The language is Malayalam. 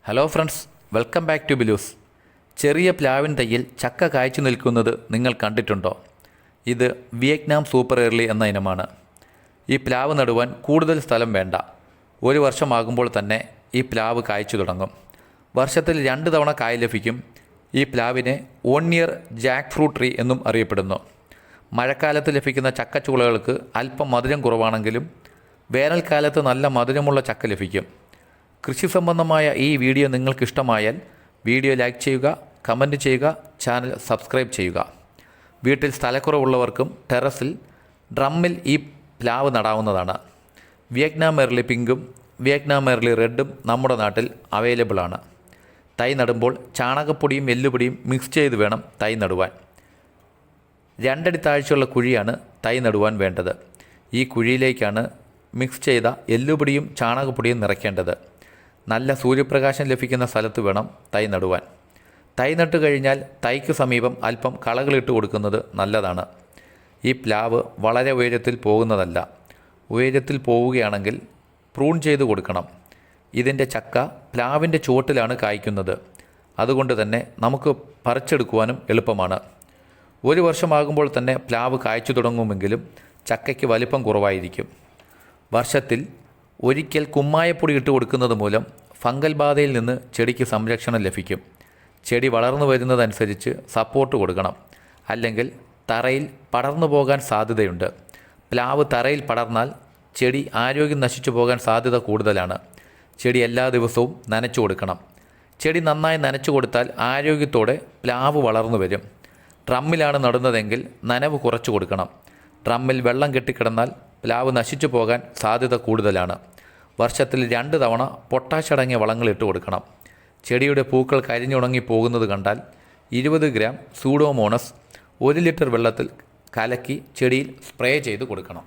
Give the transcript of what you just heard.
Hello friends, welcome back to ബിലൂസ്. ചെറിയ പ്ലാവിൻ തയ്യിൽ ചക്ക കായ്ച്ചു നിൽക്കുന്നത് നിങ്ങൾ കണ്ടിട്ടുണ്ടോ? ഇത് വിയറ്റ്നാം സൂപ്പർ ഏർലി എന്ന ഇനമാണ്. ഈ പ്ലാവ് നടുവാൻ കൂടുതൽ സ്ഥലം വേണ്ട. ഒരു വർഷമാകുമ്പോൾ തന്നെ ഈ പ്ലാവ് കായ്ച്ചു തുടങ്ങും. വർഷത്തിൽ 2 തവണ കായ് ലഭിക്കും. ഈ പ്ലാവിനെ 1 ഇയർ ജാക്ക് ഫ്രൂട്ട് ട്രീ എന്നും അറിയപ്പെടുന്നു. മഴക്കാലത്ത് ലഭിക്കുന്ന ചക്കച്ചുളകൾക്ക് അല്പം മധുരം കുറവാണെങ്കിലും വേനൽക്കാലത്ത് നല്ല മധുരമുള്ള ചക്ക ലഭിക്കും. കൃഷി സംബന്ധമായ ഈ വീഡിയോ നിങ്ങൾക്കിഷ്ടമായാൽ വീഡിയോ ലൈക്ക് ചെയ്യുക, കമൻറ്റ് ചെയ്യുക, ചാനൽ സബ്സ്ക്രൈബ് ചെയ്യുക. വീട്ടിൽ സ്ഥലക്കുറവുള്ളവർക്കും ടെറസിൽ ഡ്രമ്മിൽ ഈ പ്ലാവ് നടാവുന്നതാണ്. വിയറ്റ്നാം ഏർലി പിങ്കും വിയറ്റ്നാം ഏർലി റെഡും നമ്മുടെ നാട്ടിൽ അവൈലബിൾ ആണ്. തൈ നടുമ്പോൾ ചാണകപ്പൊടിയും എല്ലുപൊടിയും മിക്സ് ചെയ്ത് വേണം തൈ നടുവാൻ. 2 അടി താഴ്ചയുള്ള കുഴിയാണ് തൈ നടുവാൻ വേണ്ടത്. ഈ കുഴിയിലേക്കാണ് മിക്സ് ചെയ്ത എല്ലുപൊടിയും ചാണകപ്പൊടിയും നിറയ്ക്കേണ്ടത്. നല്ല സൂര്യപ്രകാശം ലഭിക്കുന്ന സ്ഥലത്ത് വേണം തൈ നടുവാൻ. തൈ നട്ടു കഴിഞ്ഞാൽ തൈക്ക് സമീപം അല്പം കളകളിട്ട് കൊടുക്കുന്നത് നല്ലതാണ്. ഈ പ്ലാവ് വളരെ ഉയരത്തിൽ പോകുന്നതല്ല. ഉയരത്തിൽ പോവുകയാണെങ്കിൽ പ്രൂൺ ചെയ്ത് കൊടുക്കണം. ഇതിൻ്റെ ചക്ക പ്ലാവിൻ്റെ ചുവട്ടിലാണ് കായ്ക്കുന്നത്. അതുകൊണ്ട് തന്നെ നമുക്ക് പറിച്ചെടുക്കുവാനും എളുപ്പമാണ്. 1 വർഷമാകുമ്പോൾ തന്നെ പ്ലാവ് കായ്ച്ചു തുടങ്ങുമെങ്കിലും ചക്കയ്ക്ക് വലിപ്പം കുറവായിരിക്കും. വർഷത്തിൽ ഒരിക്കൽ കുമ്മായപ്പൊടി ഇട്ട് കൊടുക്കുന്നത് മൂലം ഫംഗൽ ബാധയിൽ നിന്ന് ചെടിക്ക് സംരക്ഷണം ലഭിക്കും. ചെടി വളർന്നു വരുന്നതനുസരിച്ച് സപ്പോർട്ട് കൊടുക്കണം. അല്ലെങ്കിൽ തറയിൽ പടർന്നു പോകാൻ സാധ്യതയുണ്ട്. പ്ലാവ് തറയിൽ പടർന്നാൽ ചെടി ആരോഗ്യം നശിച്ചു പോകാൻ സാധ്യത കൂടുതലാണ്. ചെടി എല്ലാ ദിവസവും നനച്ചു കൊടുക്കണം. ചെടി നന്നായി നനച്ചു കൊടുത്താൽ ആരോഗ്യത്തോടെ പ്ലാവ് വളർന്നു വരും. ഡ്രമ്മിലാണ് നടുന്നതെങ്കിൽ നനവ് കുറച്ച് കൊടുക്കണം. ഡ്രമ്മിൽ വെള്ളം കെട്ടിക്കിടന്നാൽ പ്ലാവ് നശിച്ചു പോകാൻ സാധ്യത കൂടുതലാണ്. വർഷത്തിൽ 2 തവണ പൊട്ടാഷ് അടങ്ങിയ വളങ്ങൾ ഇട്ട് കൊടുക്കണം. ചെടിയുടെ പൂക്കൾ കരിഞ്ഞുണങ്ങി പോകുന്നത് കണ്ടാൽ 20 ഗ്രാം സൂഡോമോണസ് 1 ലിറ്റർ വെള്ളത്തിൽ കലക്കി ചെടിയിൽ സ്പ്രേ ചെയ്ത് കൊടുക്കണം.